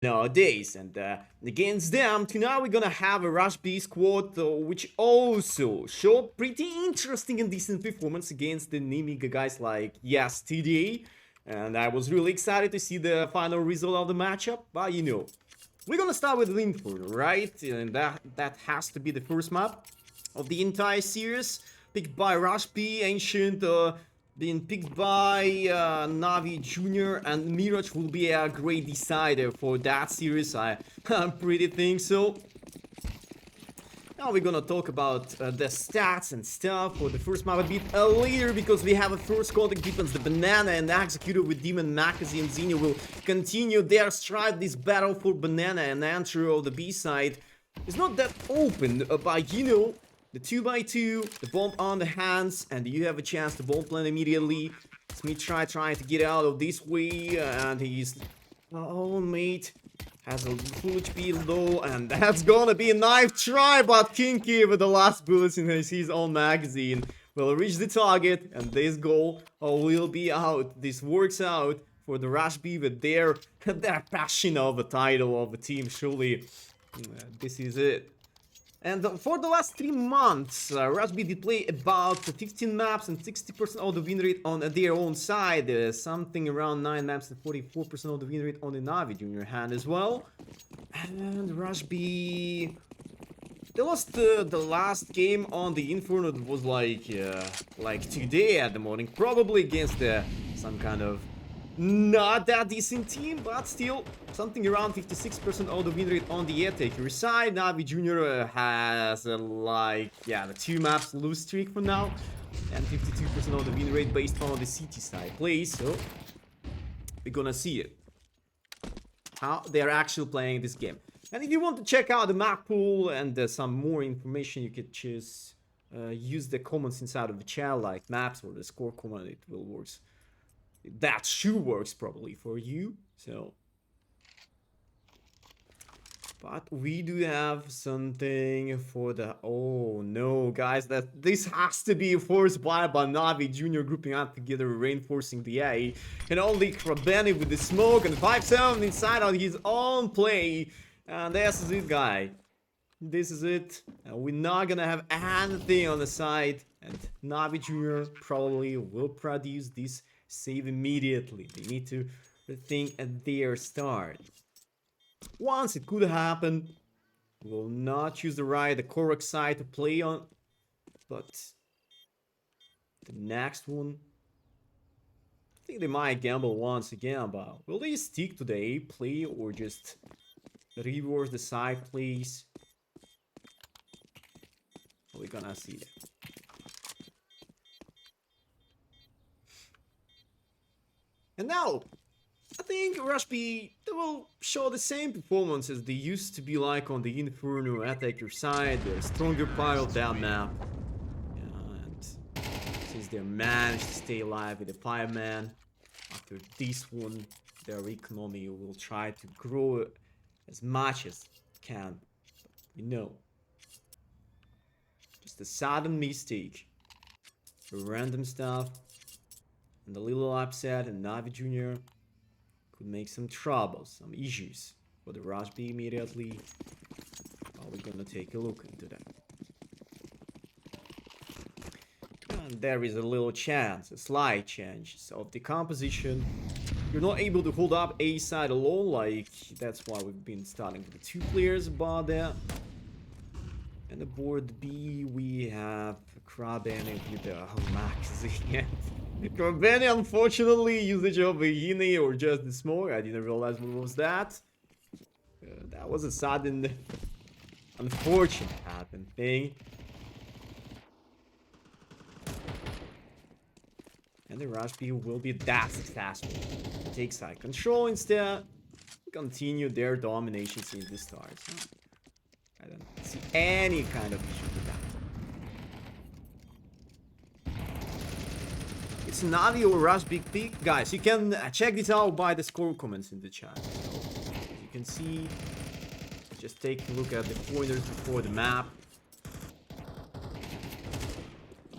nowadays. And against them, tonight we're gonna have a Rush B squad, which also show pretty interesting and decent performance against the NAVI guys like yesterday. And I was really excited to see the final result of the matchup. But you know, we're gonna start with Inferno, right? And that has to be the first map of the entire series, picked by Rush B, Ancient, being picked by Navi Jr. and Mirage will be a great decider for that series. I pretty think so. Now we're gonna talk about the stats and stuff for the first map a bit later, because we have a first contact defense. The Banana and Executor with Demon, Makazi, and Xenia will continue their stride. This battle for Banana and Antro of the B side is not that open, but you know, the 2x2, the bomb on the hands, and you have a chance to bomb plant immediately. Smith trying to get out of this way, and his own mate has a full HP low, and that's gonna be a knife try, but Kinky with the last bullets in his own magazine will reach the target, and this goal will be out. This works out for the Rush B with their passion of a title of a team. Surely, this is it. And for the last 3 months, Rush B did play about 15 maps and 60% of the win rate on their own side. Something around 9 maps and 44% of the win rate on the NAVI junior hand as well. And Rush B, they lost the last game on the Inferno. That was like today at the morning, probably against some kind of not that decent team, but still something around 56% of the win rate on the attacker side. Navi Jr. has the 2 maps lose streak for now, and 52% of the win rate based on the CT side plays. So we're gonna see it, how they're actually playing this game. And if you want to check out the map pool and some more information, you could just use the comments inside of the chat, like maps or the score comment. It will work. That sure works probably for you. So, but we do have something for the, oh no guys, that this has to be forced by Navi Jr. grouping up together, reinforcing the A, and only Krabeni with the smoke and 5-7 inside on his own play. And this is it, guy. This is it. We're not gonna have anything on the side, and Navi Jr. probably will produce this save immediately. They need to think at their start. Once it could happen, will not choose the correct side to play on, but the next one, I think they might gamble once again. But will they stick to the A play or just reverse the side plays? We're gonna see that. And now, I think Rush B, they will show the same performance as they used to be like on the Inferno attacker side. They're a stronger part of that map. Yeah, and since they managed to stay alive with the fireman, after this one, their economy will try to grow as much as it can. But you know, just a sudden mistake, random stuff, and a little upset, and Navi Jr. could make some trouble, some issues for the Rush B immediately. We're gonna take a look into that. And there is a little chance, a slight change of the composition. You're not able to hold up A side alone, like that's why we've been starting with the 2 players about that. And the board B, we have Krabeni with the Maxi. Krabeni, unfortunately, usage of a Yine or just the smoke. I didn't realize what was that. That was a sudden, unfortunate thing. And the Rush B will be that successful. Take side control instead. Continue their dominations in the start. So I don't see any kind of issue with that. It's Navi or Rush Big Peak. Guys, you can check this out by the score comments in the chat. So, as you can see, just take a look at the pointers before the map.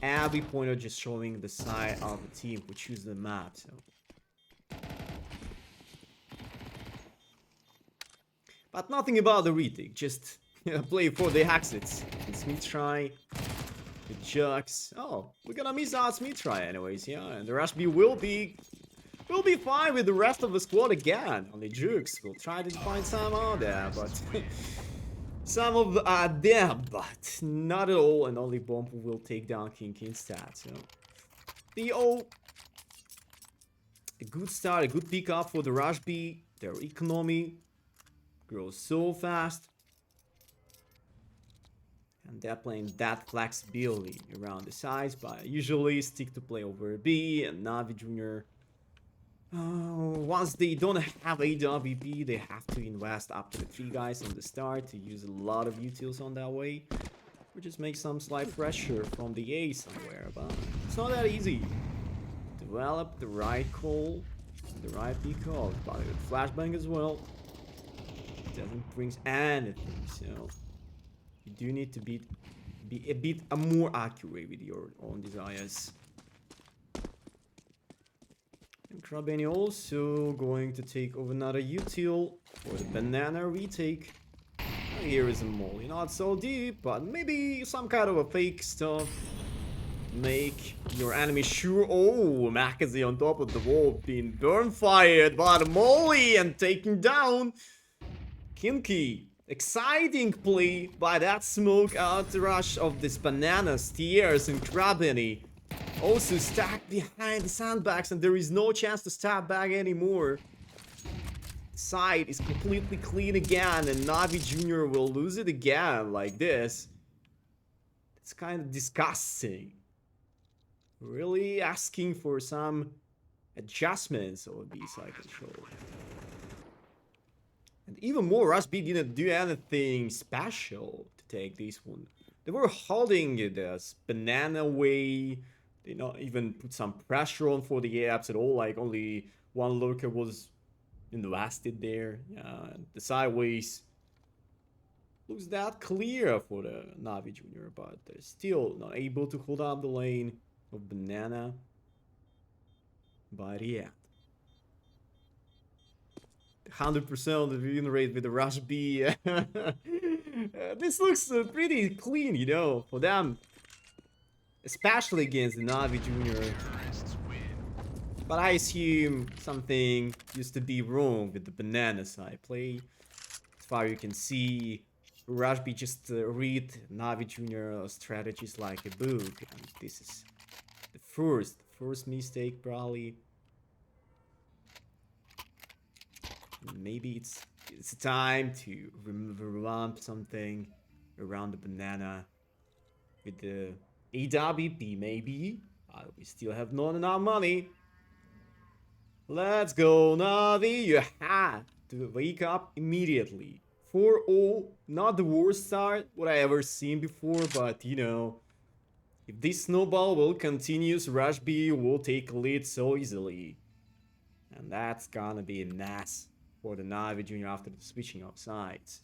Every pointer just showing the side of the team who choose the map. So But nothing about the retake, just play for the exits. Smith try, the Jux. Oh, we're gonna miss out Smith try anyways, yeah. And the Rush B will be fine with the rest of the squad again. Only Jux will try to find some out there, but some of them, but not at all. And only Bomb will take down King instead. So the a good start, a good pickup for the Rush B. Their economy grows so fast. And they're playing that flexibility around the sides, but usually stick to play over B and Navi Jr. Once they don't have AWP, they have to invest up to the 3 guys on the start to use a lot of utils on that way. Or just make some slight pressure from the A somewhere, but it's not that easy. Develop the right call, the right pick call, but with flashbang as well. It doesn't bring anything, so you do need to be a bit more accurate with your own desires. And Krabeni also going to take over another util for the banana retake. Here is a molly, not so deep, but maybe some kind of a fake stuff. Make your enemy sure. Oh, Makazi on top of the wall being burn fired by the molly and taken down. Kinky. Exciting play by that smoke out the rush of this banana stairs and Krabeni. Also stacked behind the sandbags and there is no chance to stab back anymore. Side is completely clean again and Navi Jr. will lose it again like this. It's kind of disgusting. Really asking for some adjustments of B-side control. And even more, Rush B didn't do anything special to take this one. They were holding this banana way. They not even put some pressure on for the apps at all. Like only one lurker was invested there. The sideways looks that clear for the Navi Jr. But they're still not able to hold up the lane of banana. But yeah. 100% of the win rate with the Rush B. This looks pretty clean, you know, for them. Especially against the Navi Jr. But I assume something used to be wrong with the banana side play. As far as you can see, Rush B just read Navi Jr. strategies like a book. And this is the first mistake probably. Maybe it's time to revamp something around the banana with the AWP maybe. We still have not enough money. Let's go, Navi. You had to wake up immediately. 4-0, not the worst start what I ever seen before, but you know, if this snowball will continue, Rush B will take a lead so easily. And that's gonna be a mess for the Navi Jr. after the switching of sides.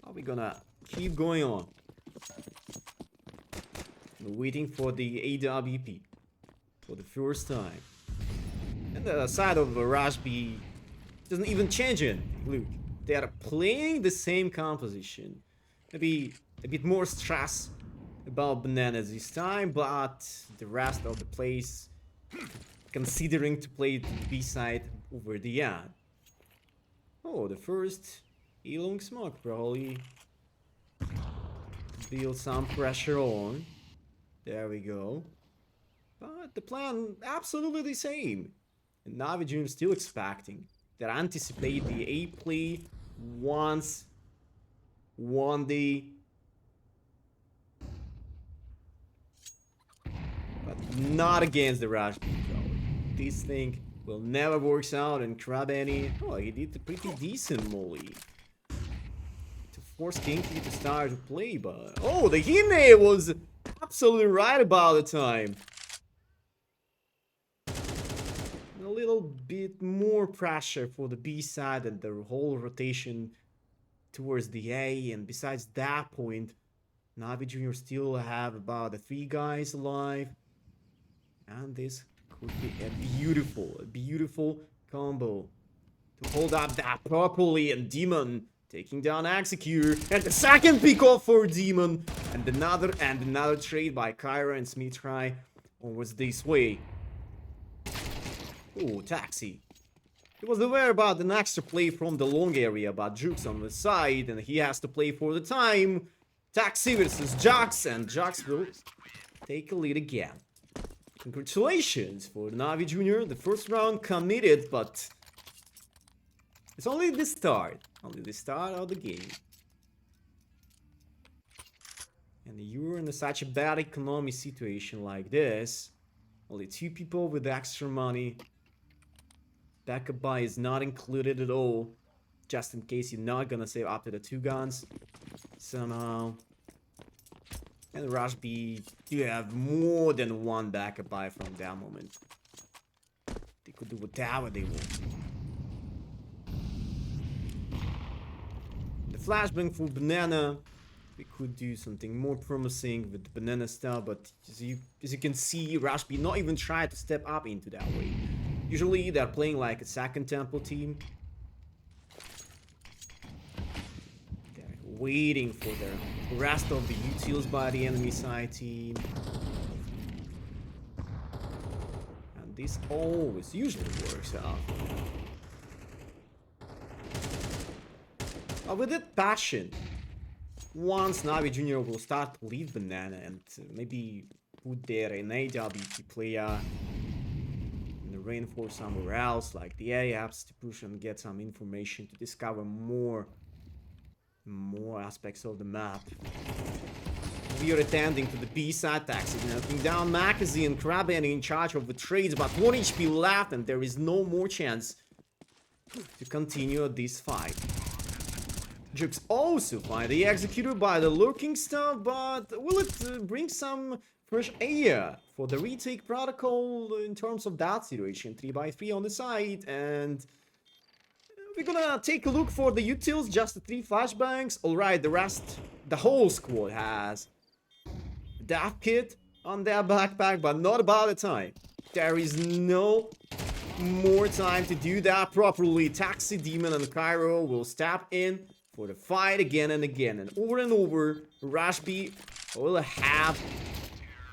Are we gonna keep going on? We're waiting for the AWP for the first time. And the side of Rush B doesn't even change it. Look, they are playing the same composition. Maybe a bit more stress about bananas this time, but the rest of the plays considering to play the B side over the ad. Oh, the first E-long smoke probably to build some pressure on. There we go. But the plan absolutely the same. And Navi Jr. still expecting that anticipate the A play once one day. But not against the Rush B, though. This thing will never work out, and Krabeni, oh, he did a pretty decent molly to force Kinky to start to play, but oh, the Hine was absolutely right about the time. A little bit more pressure for the B side and the whole rotation towards the A, and besides that point, Navi Jr. still have about the 3 guys alive. And this Could be a beautiful combo to hold up that properly, and Demon taking down Executor, and the second pick off for Demon, and another trade by Kyra and Smithry was this way. Oh, Taxi. He was aware about an extra play from the long area, but Jukes on the side, and he has to play for the time. Taxi versus Jux, and Jux will take a lead again. Congratulations for the NAVI Junior. The first round committed, but it's only the start. Only the start of the game. And you're in such a bad economic situation like this. Only 2 people with extra money. Backup buy is not included at all. Just in case you're not gonna save up to the 2 guns. Somehow. And Rush B, you have more than 1 backup buy from that moment. They could do whatever they want. The flashbang for Banana. We could do something more promising with the Banana style, but as you can see, Rush B not even try to step up into that way. Usually they're playing like a second temple team. They're waiting for the rest of the utils by the enemy side team. And this always usually works out. But with that passion, once Navi Junior will start to leave Banana and maybe put there an AWP player and reinforce somewhere else, like the A apps, to push and get some information to discover more aspects of the map. We are attending to the B side Taxi, knocking down Makazi and Kraben in charge of the trades, but 1 HP left and there is no more chance to continue this fight. Jukes also find the Executor by the lurking stuff, but will it bring some fresh air for the retake protocol in terms of that situation? 3x3 on the side, and we're gonna take a look for the utils, just the 3 flashbangs. Alright, the rest, the whole squad has a death kit on their backpack, but not about the time. There is no more time to do that properly. Taxi, Demon, and Cairo will step in for the fight again and again, and over, Rush B will have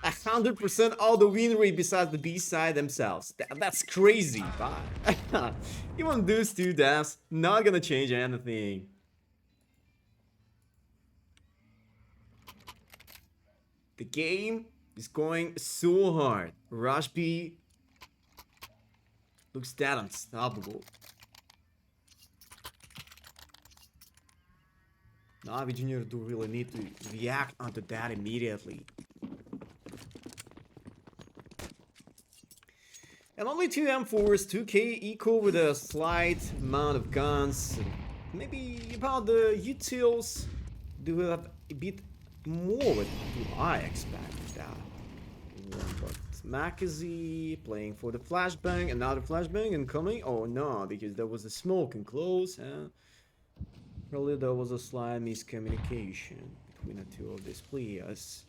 100% of the win rate besides the B side themselves. That's crazy, but even those 2 deaths, not gonna change anything. The game is going so hard. Rush B looks that unstoppable. Navi Junior do really need to react onto that immediately. And only 2 M4s, 2k equal with a slight amount of guns. Maybe about the utils do have a bit more, what do I expect that? But Makazi playing for the flashbang, another flashbang incoming. Oh no, because there was a smoke and close, and probably there was a slight miscommunication between the 2 of these players.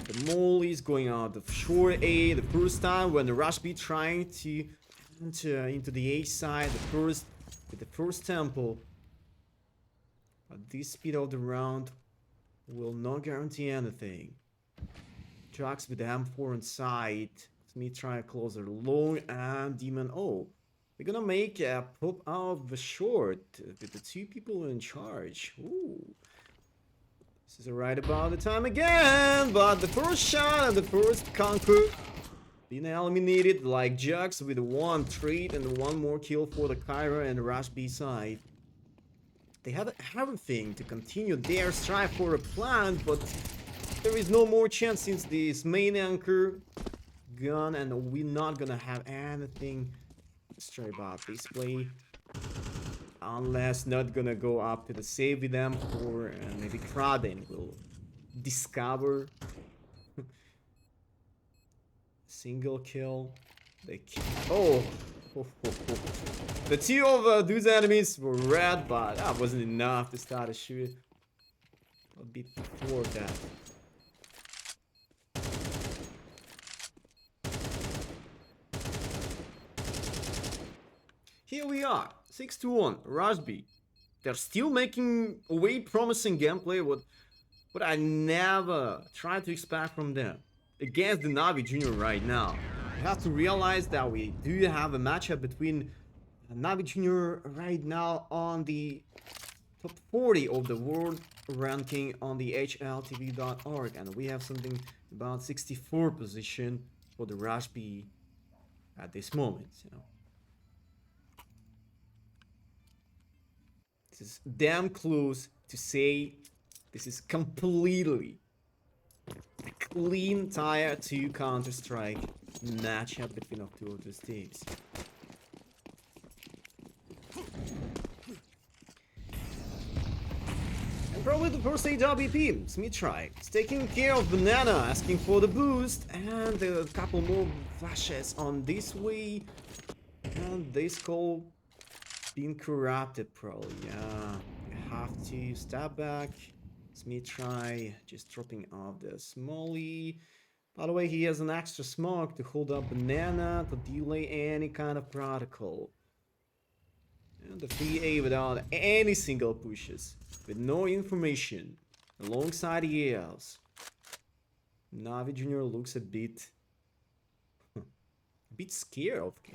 The mole is going out of short A the first time when the Rush B trying to enter into the A side with the first temple. But this speed of the round will not guarantee anything. Jux with the M4 inside. Let me try closer long, and Demon. Oh, we're gonna make a pop out of the short with the 2 people in charge. Ooh. This is right about the time again, but the first shot and the first conquer being eliminated like Jux with 1 trade and 1 more kill for the Kyra and the Rush B side. They have everything to continue their strive for a plant, but there is no more chance since this main anchor gone, and we're not gonna have anything straight about this play. Unless not gonna go up to the save with them, or maybe Kraden will discover single kill. They kill. Oh. The 2 of those enemies were red, but that wasn't enough to start a shoot a bit before that. here we are, 6-1, Rush B. They're still making away promising gameplay, what I never tried to expect from them. Against the Navi Junior right now. You have to realize that we do have a matchup between Navi Junior right now on the top 40 of the world ranking on the hltv.org, and we have something about 64 position for the Rush B at this moment, you know. This is damn close to say this is completely a clean Tier 2 Counter-Strike matchup between two of those teams. And probably the first AWP, Smitry, is taking care of Banana, asking for the boost, and a couple more flashes on this way, and this call being corrupted probably. Yeah, you have to step back. Smitry just dropping off the Smolly. By the way, he has an extra smoke to hold up Banana to delay any kind of protocol. And the 3A without any single pushes, with no information, alongside the ALs. Navi Junior looks a bit scared of K.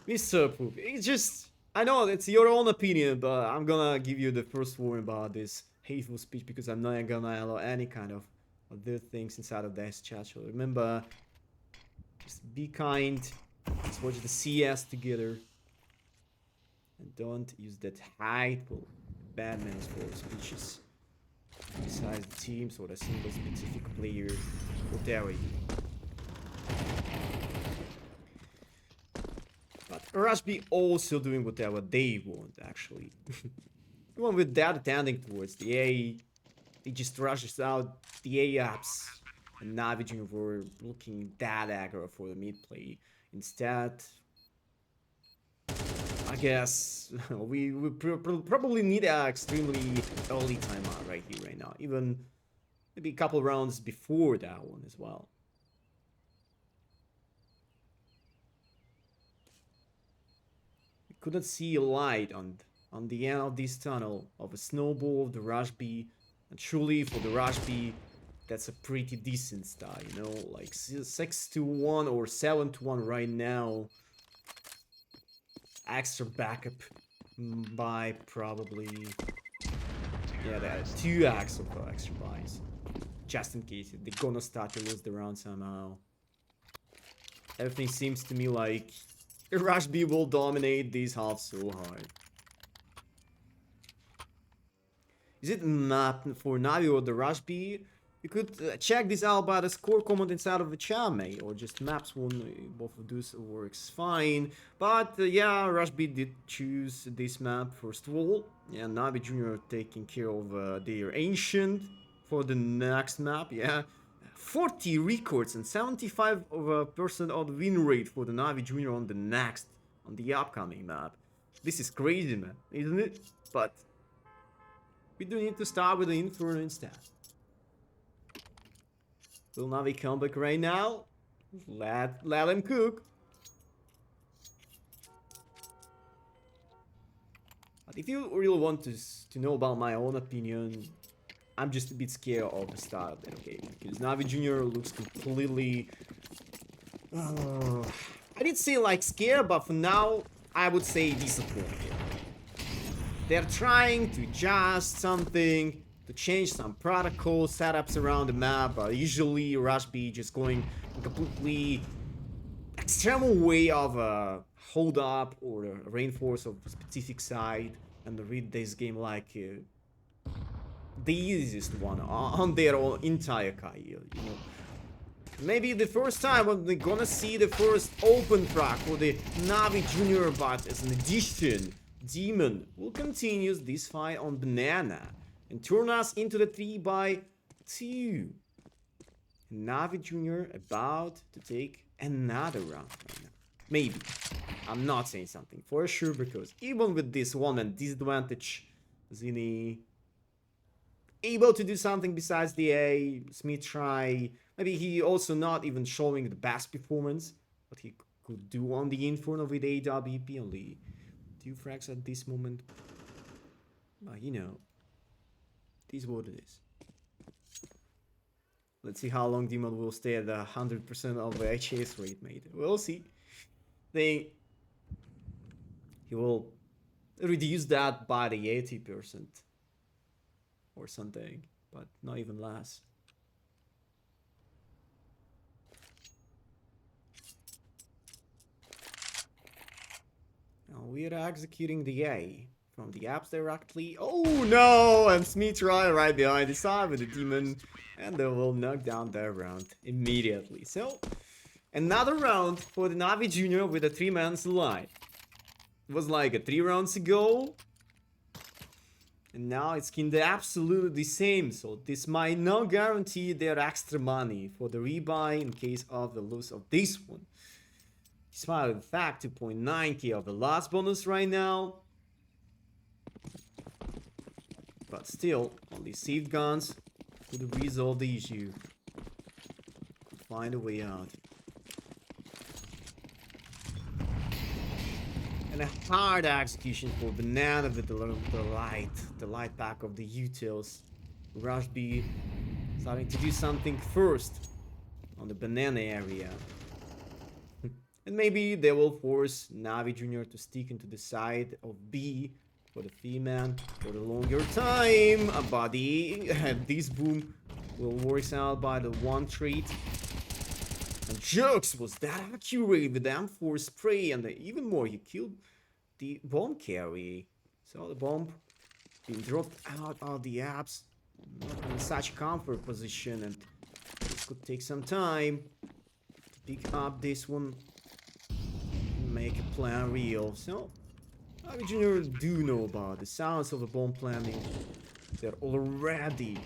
Mr. Poop, it's just, I know it's your own opinion, but I'm gonna give you the first warning about this hateful speech because I'm not gonna allow any kind of other things inside of this chat. So remember, just be kind, let's watch the CS together, and don't use that hateful, bad man's for speeches besides the teams or the single specific player, whatever. But Rush B also doing whatever they want, actually. Even with that tending towards the A, he just rushes out the A apps. And Navi Junior were looking that aggro for the mid play. Instead, I guess we probably need an extremely early timeout right here, right now. Even maybe a couple rounds before that one as well. Couldn't see a light on the end of this tunnel of a snowball of the Rush B, and truly for the Rush B, that's a pretty decent start, you know, like 6-1 or 7-1 right now. Extra backup by probably, yeah, that 2x of extra buys, just in case they're gonna start to lose the round somehow. Everything seems to me like Rush B will dominate these halves so hard. Is it map for Navi or the Rush B? You could check this out by the score comment inside of the chat, mate, or just maps one. Both of those works fine. But yeah, Rush B did choose this map first of all. Yeah, Navi Junior taking care of their Ancient for the next map. Yeah. 40 records and 75% of the win rate for the Navi Junior on the upcoming map. This is crazy, man, isn't it? But we do need to start with the Inferno instead. Will Navi come back right now? Let him cook. But if you really want to know about my own opinion, I'm just a bit scared of the start of that game, because Navi Junior looks completely... I didn't say like scared, but for now, I would say disappointed. They're trying to adjust something, to change some protocol setups around the map, but usually Rush B just going a completely extreme way of a hold up or a reinforce of a specific side, and read this game like... the easiest one on their own entire career, you know. Maybe the first time when we're gonna see the first open track for the Navi Junior, but as an addition, Demon will continue this fight on Banana and turn us into the 3-by-2. Navi Junior about to take another round right now. Maybe. I'm not saying something for sure, because even with this one-man disadvantage, Zini able to do something besides the A. Smith try. Maybe he also not even showing the best performance, what he could do on the Inferno with AWP. Only 2 frags at this moment. But you know, it is what it is. Let's see how long Demon will stay at the 100% of the HS rate, mate. We'll see. He will reduce that by the 80% or something, but not even less. Now we are executing the A from the apps directly. Oh no! And Smith right behind the side with the Demon, and they will knock down their round immediately. So another round for the NAVI Junior with a 3-man's line. It was like 3 rounds ago. And now it's kind of absolutely the same. So this might not guarantee their extra money for the rebuy in case of the loss of this one. Despite the fact 2.9k of the last bonus right now. But still, only saved guns could resolve the issue. Could find a way out. And a hard execution for Banana with the light pack of the utils. Rush B starting to do something first on the banana area. And maybe they will force Navi Jr. to stick into the side of B for the female for the longer time. A body. This boom will work out by the one trait. And Jokes was that accurate with the M4 spray, and even more, he killed the bomb carry. So the bomb being dropped out of the apps, not in such comfort position, and this could take some time to pick up this one and make a plan real. So Navi Junior do know about the sounds of the bomb planting. They're already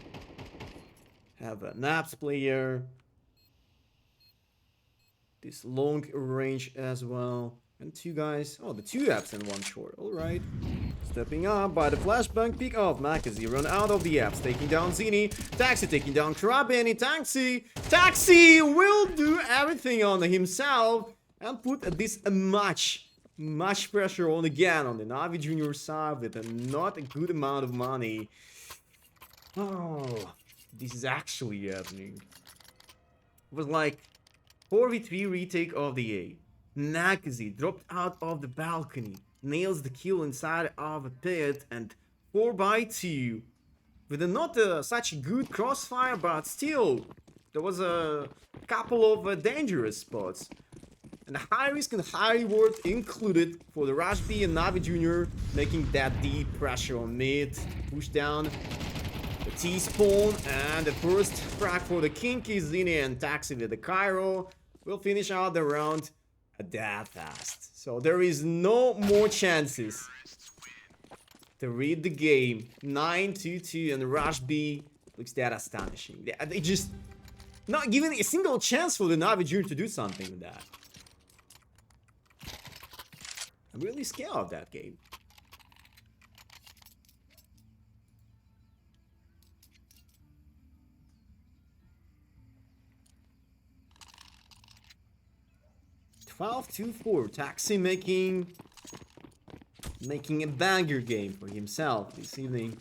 have a Naps player. This long range as well. And 2 guys. Oh, the 2 apps and 1 short. Alright. Stepping up by the flashbang pick of Makazi. Run out of the apps. Taking down Zini. Taxi taking down Krabeni. Taxi will do everything on himself. And put this much pressure on again on the Navi Junior side with not a good amount of money. Oh, this is actually happening. It was like 4v3 retake of the A. Nakazi dropped out of the balcony, nails the kill inside of a pit, and 4x2 with not such good crossfire, but still there was a couple of dangerous spots. And high risk and high reward included for the Rush B and Navi Jr. making that deep pressure on mid, push down the T-spawn, and the first frag for the Kinky, Zini, and Taxi with the Cairo will finish out the round that fast. So there is no more chances to read the game. 9-2-2, and Rush B looks that astonishing. They just not giving a single chance for the Navi Junior to do something with that. I'm really scared of that game. (12-4). Taxi making a banger game for himself this evening.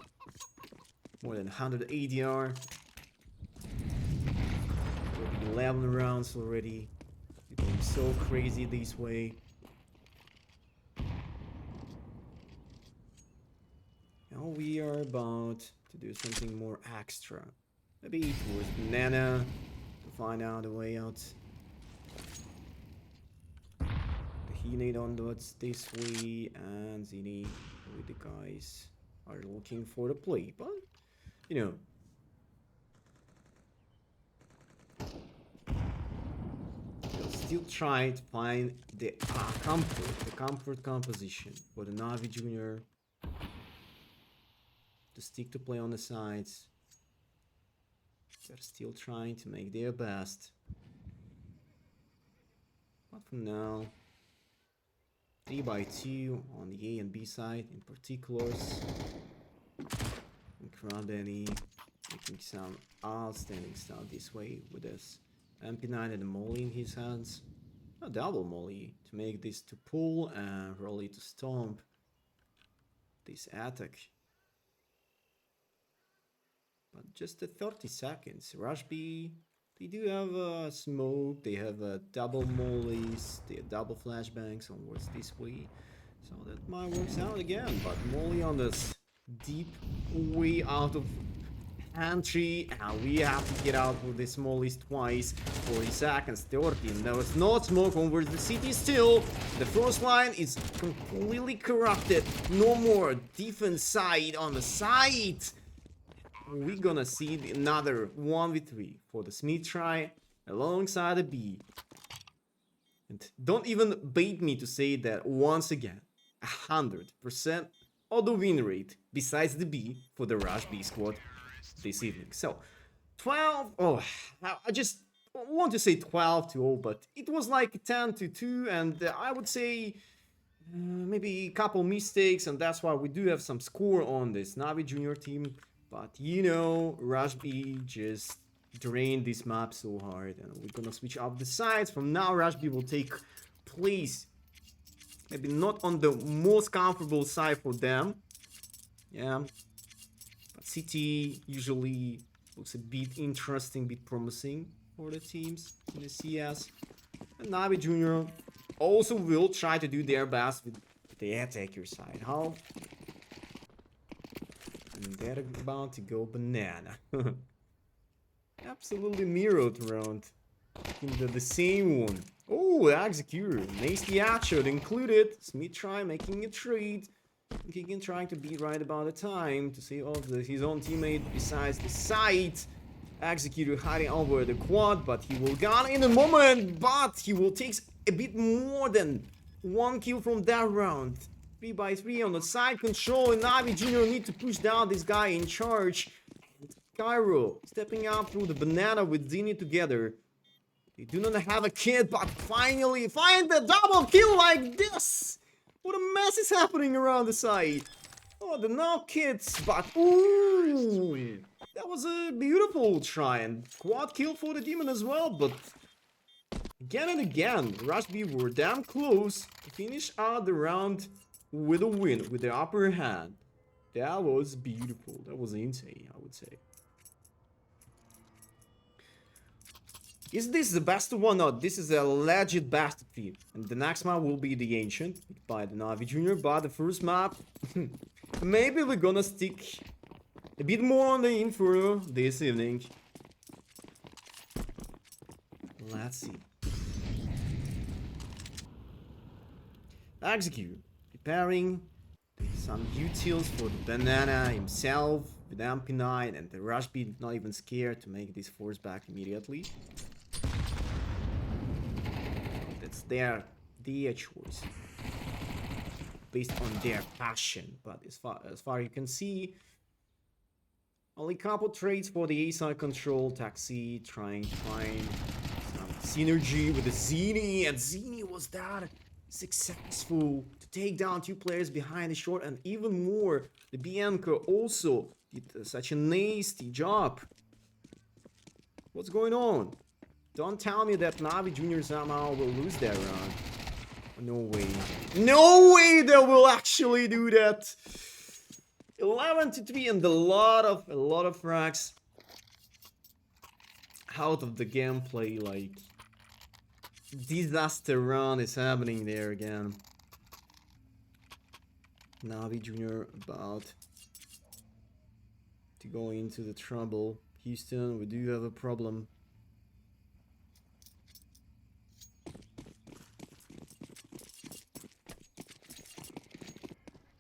More than 100 ADR. 11 rounds already. It's going so crazy this way. Now we are about to do something more extra. Maybe towards Banana to find out a way out. He need onwards this way, and Zini with the guys are looking for the play, but you know, they'll still try to find the comfort composition for the Navi Junior to stick to play on the sides. They're still trying to make their best, but for now 3x2 on the A and B side in particulars. And Krabeni making some outstanding stuff this way with this MP9 and a molly in his hands. A double molly to make this to pull and really to stomp this attack. But just 30 seconds. Rush B, they do have smoke, they have double mollies, they have double flashbangs onwards this way. So that might work out again, but molly on this deep way out of entry, and we have to get out with this mollies twice. 40 seconds, 30, and there was no smoke over the city still. The first line is completely corrupted. No more defense side on the side. We're gonna see another 1v3 for the Smith try alongside the B. And don't even bait me to say that once again, 100% of the win rate besides the B for the Rush B squad this evening. So 12, oh, I just want to say 12-0, but it was like 10-2, and I would say maybe a couple mistakes, and that's why we do have some score on this NAVI junior team. But you know, Rush B just drained this map so hard, and we're gonna switch up the sides. From now, Rush B will take place, maybe not on the most comfortable side for them. Yeah, but CT usually looks a bit interesting, bit promising for the teams in the CS. And NAVI Junior also will try to do their best with the attacker side. How? And they're about to go banana. Absolutely mirrored round. In the same one. Oh, Executor. Nasty headshot included. Smith try making a trade. Keegan trying to be right about the time to save off his own teammate besides the site. Executor hiding over the quad, but he will gun in a moment. But he will take a bit more than one kill from that round. 3x3 on the side control, and NAVI Junior need to push down this guy in charge. And Cairo stepping out through the banana with Zini together. They do not have a kid, but finally find the double kill like this. What a mess is happening around the side. Oh, the no kids, but ooh, that was a beautiful try, and quad kill for the demon as well. But again and again, Rush B were damn close to finish out the round with a win, with the upper hand. That was beautiful. That was insane, I would say. Is this the best one? No, this is a legit battlefield. And the next map will be the Ancient by the NAVI Junior. But the first map, maybe we're gonna stick a bit more on the Inferno this evening. Let's see. Execute. Preparing some utils for the banana himself with MP9, and the Rush B not even scared to make this force back immediately. That's their choice based on their passion. But as far you can see, only couple trades for the A side control. Taxi trying to find some synergy with the Zini, and Zini was that successful to take down two players behind the short, and even more, the Bianca also did such a nasty job. What's going on? Don't tell me that NAVI Junior somehow will lose that round. No way. No way they will actually do that. 11-3, and a lot of frags out of the gameplay. Like, disaster run is happening there again. NAVI Junior about to go into the trouble. Houston, we do have a problem.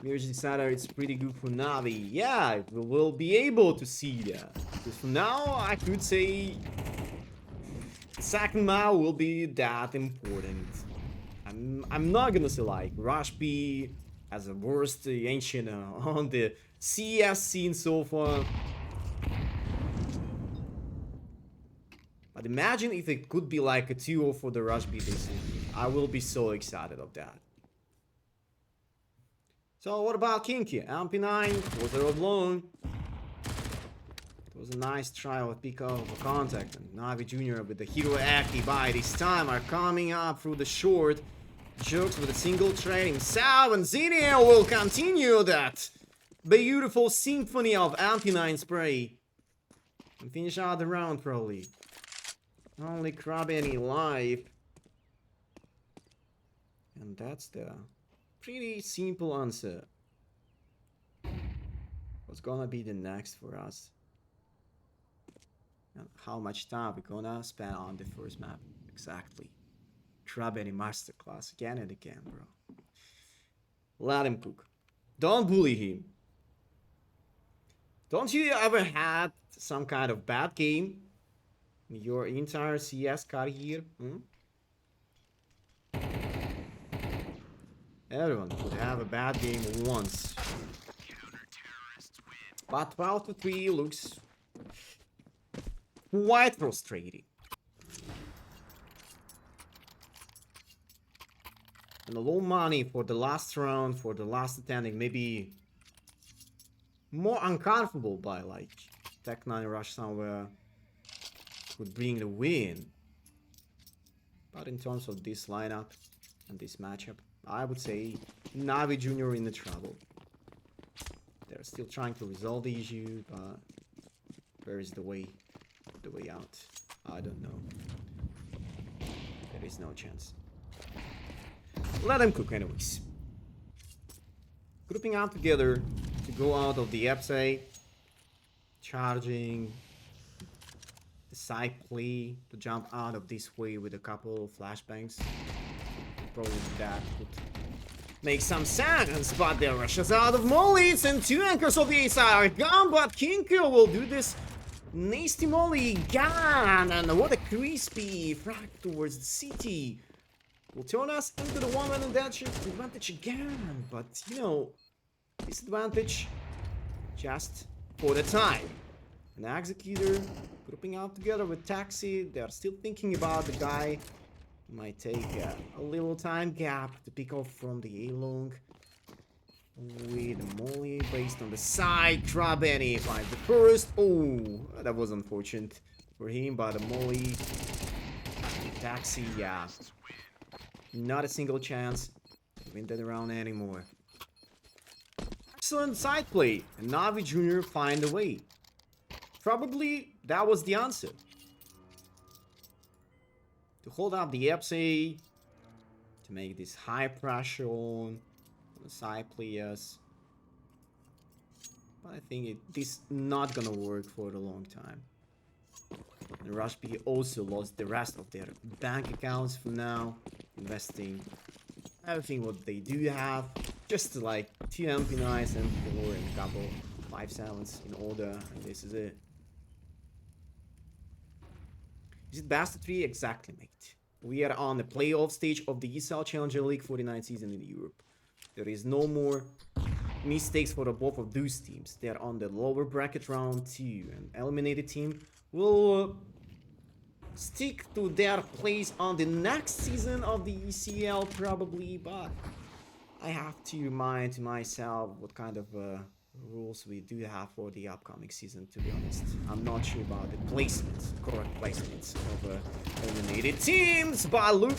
Mirage Decider, it's pretty good for NAVI. Yeah, we will be able to see that. Because for now, I could say second map will be that important. I'm not gonna say like Rush B as the worst ancient on the CS scene so far. But imagine if it could be like a 2-0 for the Rush B this season. I will be so excited of that. So what about Kinky? MP9 was there alone. It was a nice try of pick up of contact, and Navi Jr. with the hero Aki by this time are coming up through the short. Jokes with a single trade himself, and Zinio will continue that beautiful symphony of anti-9 spray. And finish out the round probably. Only Krabeni alive. And that's the pretty simple answer. What's gonna be the next for us? And how much time we're gonna spend on the first map? Exactly. Krabeni masterclass again and again, bro. Let him cook. Don't bully him. Don't you ever had some kind of bad game in your entire CS career? Everyone could have a bad game once. But 12-3 looks quite frustrating. And a low money for the last round, for the last attending, maybe more uncomfortable by like Tech 9 rush somewhere could bring the win. But in terms of this lineup and this matchup, I would say Navi Jr. in the trouble. They're still trying to resolve the issue, but where is the way out? I don't know. There is no chance. Let them cook anyways. Grouping out together to go out of the Epsay. Charging the side play to jump out of this way with a couple flashbangs. Probably that would make some sense, but there rushes out of mollies and two anchors of the A side are gone, but Kinko will do this nasty molly again, and what a crispy frag towards the city. Will turn us into the one-man advantage again, but you know, disadvantage just for the time. An executor grouping out together with Taxi. They are still thinking about the guy. Might take a little time gap to pick off from the A-long. With a molly based on the side. Krabeni finds the first. Oh, that was unfortunate for him, but a molly. Taxi, yeah. Not a single chance to win that round anymore. Excellent side play. And Navi Jr. find a way. Probably that was the answer. To hold up the Epsay, to make this high pressure on the side players. But I think this not gonna work for a long time. And Rush B also lost the rest of their bank accounts for now, investing everything what they do have, just like 2 MP9s, MP4 and a couple 5.7s in order, and this is it. Is it best of 3? Exactly, mate. We are on the playoff stage of the ESL Challenger League 49 season in Europe. There is no more mistakes for the both of those teams. They are on the lower bracket round 2, and eliminated team will stick to their place on the next season of the ECL probably, but I have to remind myself what kind of rules we do have for the upcoming season, to be honest. I'm not sure about the placements, correct placements of eliminated teams, but look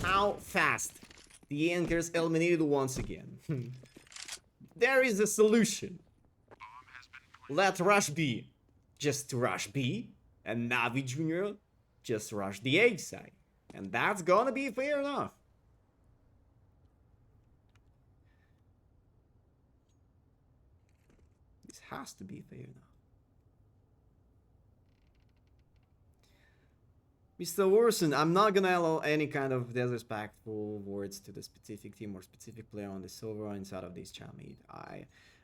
how fast the Anchors eliminated once again. There is a solution. Let Rush B just rush B, and Navi Jr. just rush the A side. And that's gonna be fair enough. This has to be fair enough. Mr. Warson, I'm not gonna allow any kind of disrespectful words to the specific team or specific player on the server inside of this chat meet.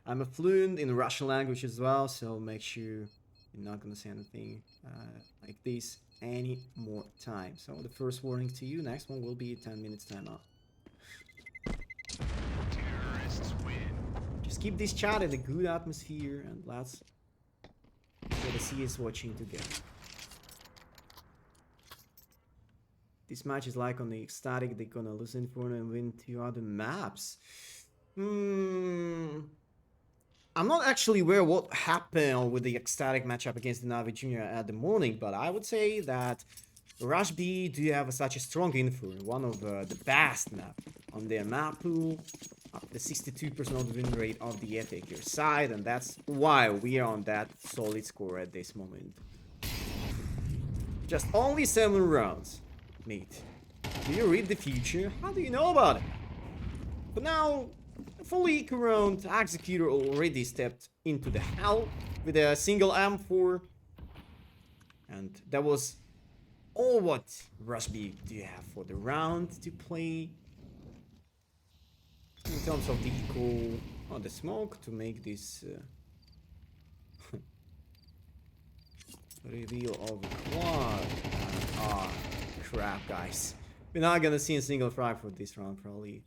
I'm a fluent in Russian language as well, so make sure you're not gonna say anything like this any more time. So the first warning to you, next one will be 10 minutes timeout. Just keep this chat in a good atmosphere, and let's get the CS watching together. This match is like on the ecstatic, they're gonna lose in front and win 2 other maps. I'm not actually aware what happened with the ecstatic matchup against the NAVI Junior at the morning, but I would say that Rush B do have such a strong influence, one of the best map on their map pool, up to 62% of the win rate of the attacker side, and that's why we are on that solid score at this moment. Just only 7 rounds, mate. Do you read the future? How do you know about it? But now, a fully eco-round Executor already stepped into the hell with a single M4. And that was all what Rush B do you have for the round to play. In terms of the eco on the smoke to make this reveal of the quad. Ah, crap, guys. We're not gonna see a single frag for this round, probably.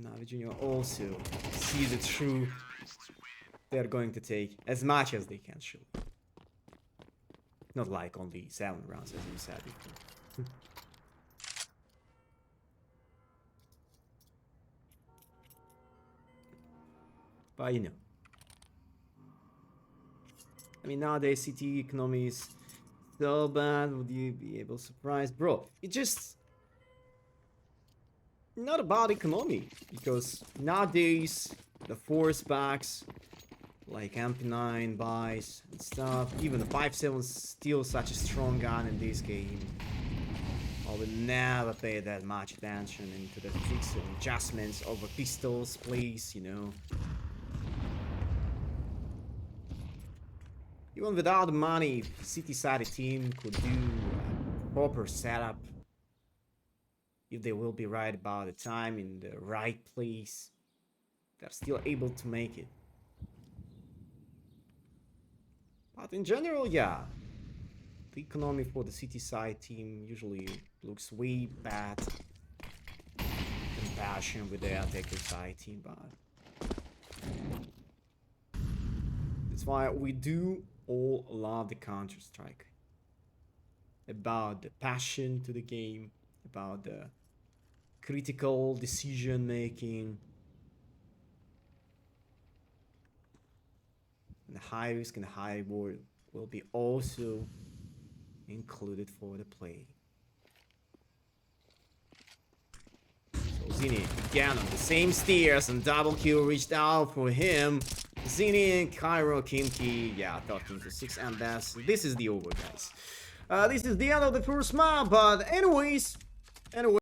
NAVI Junior also sees it through. They're going to take as much as they can, sure. Not like only 7 rounds, as you said before. But you know. I mean, nowadays city economy is so bad. Would you be able to surprise? Bro, it just not about economy, because nowadays the force packs like MP9 buys and stuff, even the 5.7 is still such a strong gun in this game. I would never pay that much attention into the fixed adjustments of a pistols, please, you know. Even without the money, city side team could do a proper setup. If they will be right about the time in the right place, they're still able to make it. But in general, yeah, the economy for the city side team usually looks way bad in comparison with the attacker side team, but that's why we do all love the Counter-Strike. About the passion to the game, about the critical decision making, and the high risk and high reward will be also included for the play. So Zini again on the same stairs, and double kill reached out for him. Zini, Cairo, Kimki, yeah, 13-6, and this is the over, guys. This is the end of the first map, but anyways,